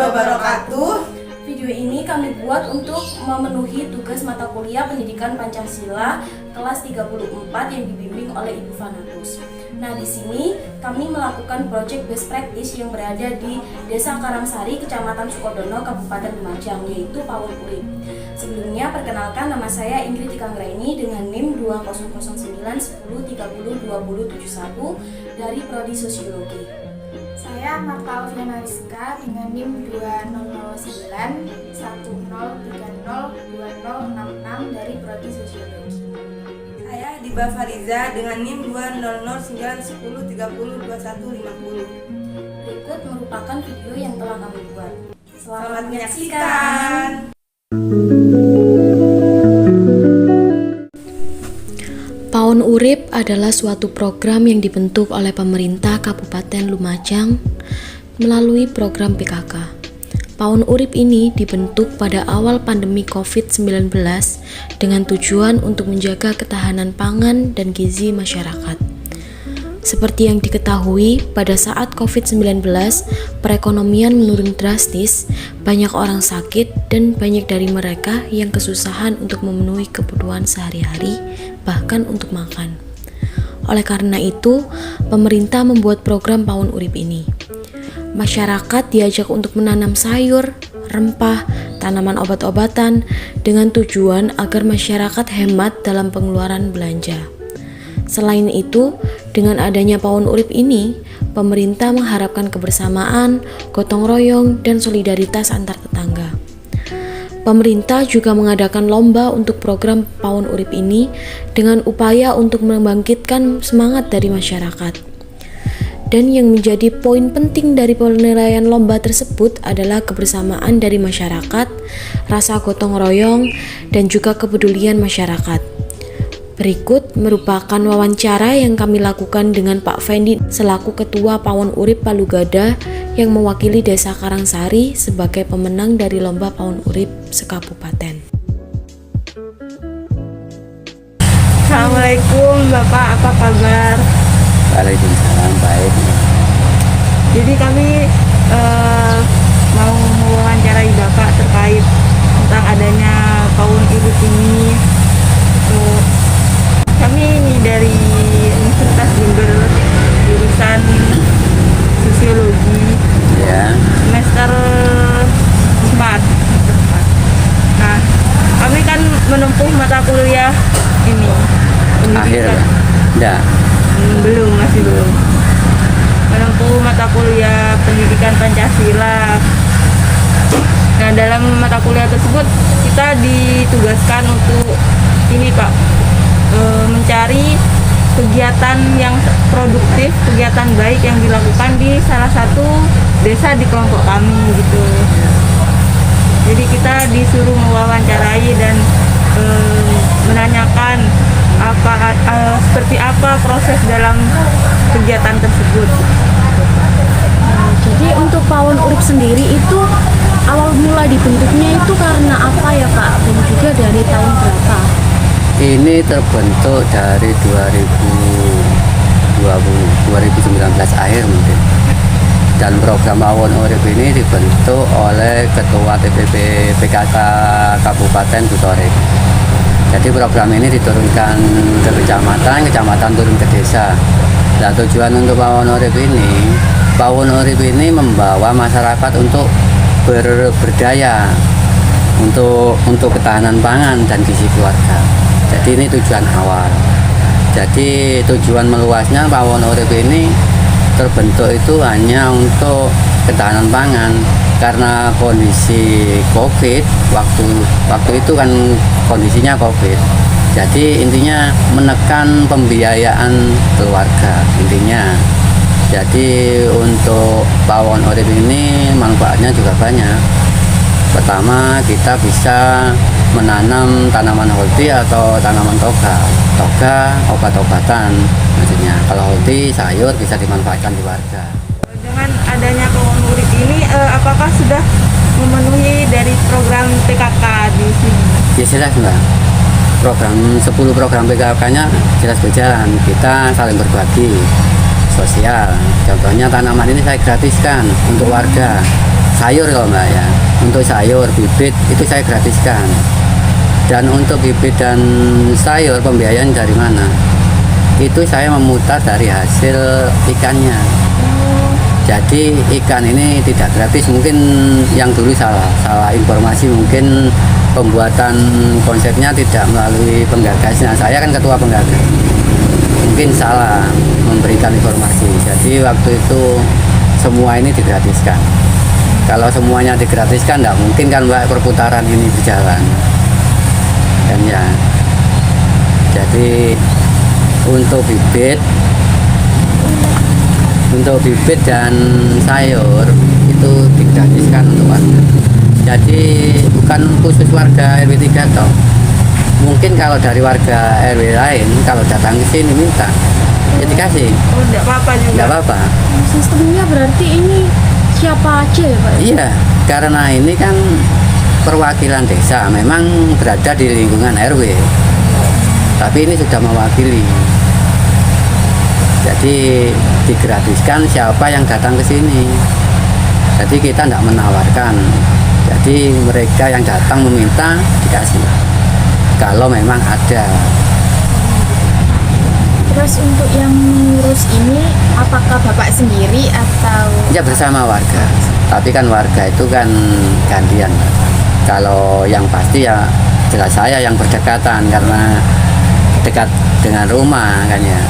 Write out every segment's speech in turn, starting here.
wabarakatuh. Video ini kami buat untuk memenuhi tugas mata kuliah Pendidikan Pancasila kelas 34 yang dibimbing oleh Ibu Fanatus. Nah, di sini kami melakukan project best practice yang berada di Desa Karangsari, Kecamatan Sukodono, Kabupaten Lumajang, yaitu Pawon Urip. Sebelumnya, perkenalkan, nama saya Ingrid Tikanggraini dengan NIM 200910302071 dari Prodi Sosiologi. Saya Marta Alfiana Rizka dengan NIM 200910302066 dari Prodi Sosiologi. Saya Diba Fariza dengan NIM 200910302150. Berikut merupakan video yang telah kami buat. Selamat menyaksikan. Pawon Urip adalah suatu program yang dibentuk oleh pemerintah Kabupaten Lumajang melalui program PKK. Pawon Urip ini dibentuk pada awal pandemi COVID-19 dengan tujuan untuk menjaga ketahanan pangan dan gizi masyarakat. Seperti yang diketahui, pada saat COVID-19, perekonomian menurun drastis, banyak orang sakit, dan banyak dari mereka yang kesusahan untuk memenuhi kebutuhan sehari-hari, bahkan untuk makan. Oleh karena itu, pemerintah membuat program Pawon Urip ini. Masyarakat diajak untuk menanam sayur, rempah, tanaman obat-obatan dengan tujuan agar masyarakat hemat dalam pengeluaran belanja. Selain itu, dengan adanya Pawon Urip ini, pemerintah mengharapkan kebersamaan, gotong royong, dan solidaritas antar tetangga. Pemerintah juga mengadakan lomba untuk program Pawon Urip ini dengan upaya untuk membangkitkan semangat dari masyarakat. Dan yang menjadi poin penting dari penilaian lomba tersebut adalah kebersamaan dari masyarakat, rasa gotong royong, dan juga kepedulian masyarakat. Berikut merupakan wawancara yang kami lakukan dengan Pak Fendi selaku Ketua Pawon Urip Palugada yang mewakili Desa Karangsari sebagai pemenang dari Lomba Pawon Urip sekabupaten. Assalamualaikum Bapak, apa kabar? Waalaikumsalam, baik. Jadi kami mau mewawancarai Bapak terkait tentang adanya Pawon Urip ini. Kami ini dari Universitas Jember, jurusan Sosiologi, Ya, semester 4. Nah, kami kan menempuh mata kuliah ini akhir pendidikan. enggak. Masih belum menempuh mata kuliah Pendidikan Pancasila. Nah, dalam mata kuliah tersebut kita ditugaskan untuk ini Pak, mencari kegiatan yang produktif, kegiatan baik yang dilakukan di salah satu desa di kelompok kami gitu. Jadi kita disuruh mewawancarai dan menanyakan seperti apa proses dalam kegiatan tersebut. Jadi untuk Pawon Urip sendiri itu awal mula dibentuknya itu karena apa ya Pak? Dan juga dari tahun berapa? Ini terbentuk dari 2019 akhir mungkin. Dan program Pawon Urip ini dibentuk oleh Ketua TPP PKK Kabupaten Butorek. Jadi program ini diturunkan ke kecamatan turun ke desa. Nah, tujuan untuk Pawon Urip ini membawa masyarakat untuk berdaya untuk ketahanan pangan dan gizi keluarga. Jadi ini tujuan awal. Jadi tujuan meluasnya Pawon Urip ini terbentuk itu hanya untuk ketahanan pangan karena kondisi COVID waktu itu kan kondisinya COVID. Jadi intinya menekan pembiayaan keluarga intinya. Jadi untuk Pawon Urip ini manfaatnya juga banyak. Pertama, kita bisa menanam tanaman holti atau tanaman toga obat-obatan maksudnya. Kalau holti sayur bisa dimanfaatkan di warga. Dengan adanya Pawon Urip ini, apakah sudah memenuhi dari program PKK di sini? Ya jelas Mbak, 10 program PKK-nya jelas berjalan. Kita saling berbagi sosial. Contohnya tanaman ini saya gratiskan untuk warga. sayur kalau Mbak ya. Untuk sayur, bibit itu saya gratiskan. Dan untuk bibit dan sayur pembiayaan dari mana? Itu saya memutar dari hasil ikannya. Jadi ikan ini tidak gratis, mungkin yang dulu salah informasi, mungkin pembuatan konsepnya tidak melalui penggagasnya. Saya kan ketua penggagas, mungkin salah memberikan informasi. Jadi waktu itu semua ini digratiskan. Kalau semuanya digratiskan, tidak mungkin kan Mbak perputaran ini berjalan. Dan ya, jadi untuk bibit dan sayur itu digratiskan untuk warga. Jadi bukan khusus warga RW 3 toh. Mungkin kalau dari warga RW lain kalau datang ke sini minta, ya dikasih. Oh, enggak apa-apa juga. Enggak apa-apa. Sistemnya berarti ini siapa aja ya Pak? Iya, karena ini kan perwakilan desa memang berada di lingkungan RW. Tapi ini sudah mewakili. Jadi digratiskan siapa yang datang ke sini. Jadi kita tidak menawarkan. Jadi mereka yang datang meminta dikasih. Kalau memang ada. Terus untuk yang ngurus ini, apakah Bapak sendiri atau? Ya bersama warga. Tapi kan warga itu kan gantian. Kalau yang pasti ya jelas saya yang berdekatan karena dekat dengan rumah kan ya.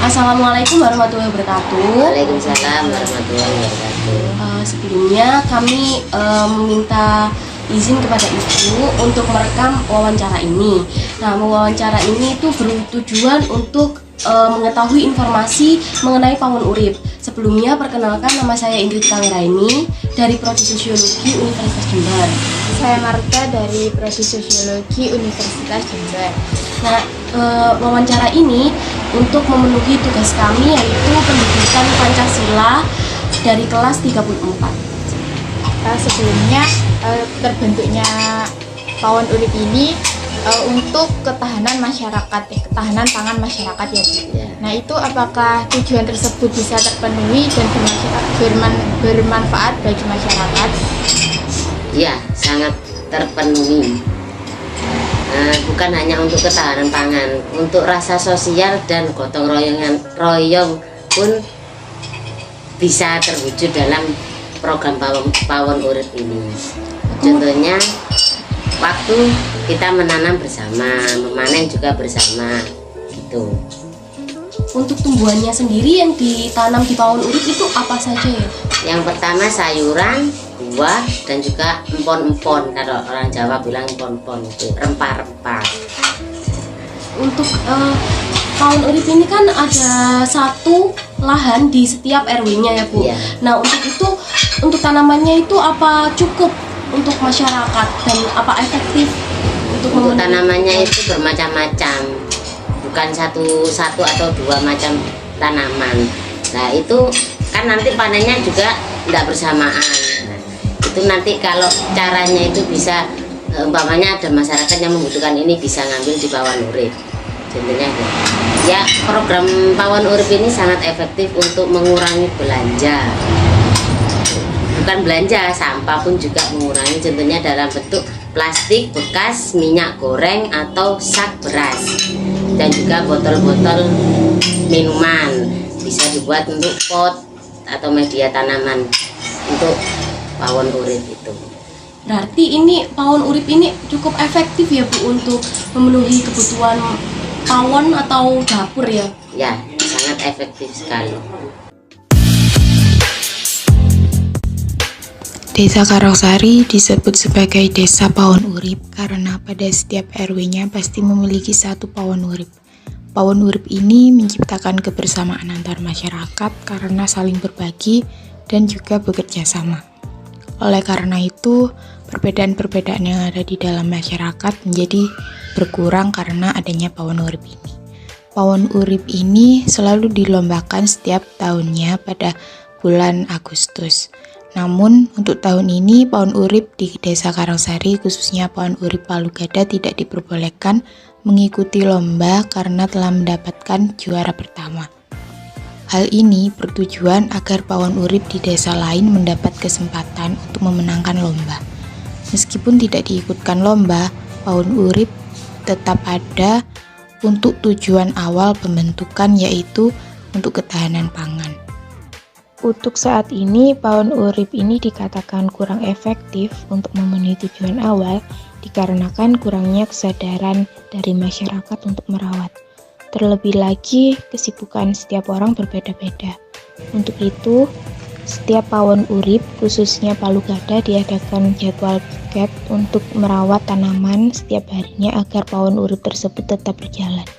Assalamualaikum warahmatullahi wabarakatuh. Waalaikumsalam warahmatullahi wabarakatuh. Sebelumnya kami meminta izin kepada Ibu untuk merekam wawancara ini. Nah, wawancara ini itu bertujuan untuk mengetahui informasi mengenai pawon urip. Sebelumnya perkenalkan, nama saya Ingrid Kangeraini dari Prodi Sosiologi Universitas Jember. Saya Marta dari Prodi Sosiologi Universitas Jember. Nah, wawancara ini untuk memenuhi tugas kami yaitu pendidikan Pancasila dari kelas 34. Sebelumnya terbentuknya pawon urip ini untuk ketahanan masyarakat, ketahanan pangan masyarakat ya Bu. Nah itu apakah tujuan tersebut bisa terpenuhi dan bermanfaat bagi masyarakat? Ya, sangat terpenuhi. Bukan hanya untuk ketahanan pangan, untuk rasa sosial dan gotong royong pun bisa terwujud dalam program pawon urip ini. Contohnya waktu kita menanam bersama, memanen juga bersama gitu. Untuk tumbuhannya sendiri yang ditanam di pawon urip itu apa saja ya? Yang pertama sayuran, buah, dan juga empon-empon. Kalau orang Jawa bilang empon-empon itu rempah-rempah. Untuk pawon urip ini kan ada satu lahan di setiap RW-nya ya Bu. Iya. Nah untuk itu, untuk tanamannya itu apa cukup untuk masyarakat dan apa efektif untuk Untuk memenuhi tanamannya itu bermacam-macam, bukan satu atau dua macam tanaman. Nah itu kan nanti panennya juga tidak bersamaan. Nah, itu nanti kalau caranya itu bisa umpamanya ada masyarakat yang membutuhkan ini bisa ngambil di pawon urip. Contohnya ya program pawon urip ini sangat efektif untuk mengurangi belanja. Bukan belanja, sampah pun juga mengurangi, contohnya dalam bentuk plastik bekas, minyak goreng atau sak beras, dan juga botol-botol minuman bisa dibuat untuk pot atau media tanaman untuk pawon urip itu. Berarti ini pawon urip ini cukup efektif ya Bu untuk memenuhi kebutuhan pawon atau dapur ya? Ya, sangat efektif sekali. Desa Karangsari disebut sebagai desa pawon urip karena pada setiap RW-nya pasti memiliki satu pawon urip. Pawon urip ini menciptakan kebersamaan antar masyarakat karena saling berbagi dan juga bekerja sama. Oleh karena itu, perbedaan-perbedaan yang ada di dalam masyarakat menjadi berkurang karena adanya pawon urip ini. Pawon urip ini selalu dilombakan setiap tahunnya pada bulan Agustus. Namun, untuk tahun ini, pawon urip di Desa Karangsari, khususnya pawon urip Palu Gada, tidak diperbolehkan mengikuti lomba karena telah mendapatkan juara pertama. Hal ini bertujuan agar pawon urip di desa lain mendapat kesempatan untuk memenangkan lomba. Meskipun tidak diikutkan lomba, pawon urip tetap ada untuk tujuan awal pembentukan, yaitu untuk ketahanan pangan. Untuk saat ini, pawon urip ini dikatakan kurang efektif untuk memenuhi tujuan awal dikarenakan kurangnya kesadaran dari masyarakat untuk merawat. Terlebih lagi, kesibukan setiap orang berbeda-beda. Untuk itu, setiap pawon urip, khususnya Palu Gada, diadakan jadwal piket untuk merawat tanaman setiap harinya agar pawon urip tersebut tetap berjalan.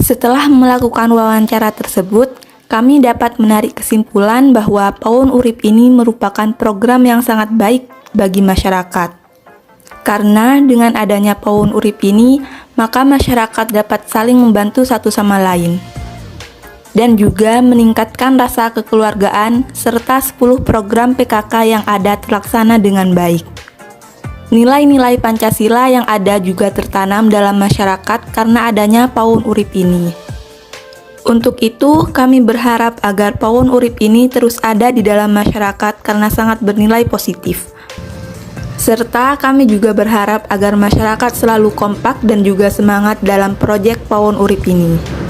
Setelah melakukan wawancara tersebut, kami dapat menarik kesimpulan bahwa pawon urip ini merupakan program yang sangat baik bagi masyarakat. Karena dengan adanya pawon urip ini, maka masyarakat dapat saling membantu satu sama lain. Dan juga meningkatkan rasa kekeluargaan serta 10 program PKK yang ada terlaksana dengan baik. Nilai-nilai Pancasila yang ada juga tertanam dalam masyarakat karena adanya pawon urip ini. Untuk itu, kami berharap agar pawon urip ini terus ada di dalam masyarakat karena sangat bernilai positif. Serta kami juga berharap agar masyarakat selalu kompak dan juga semangat dalam proyek pawon urip ini.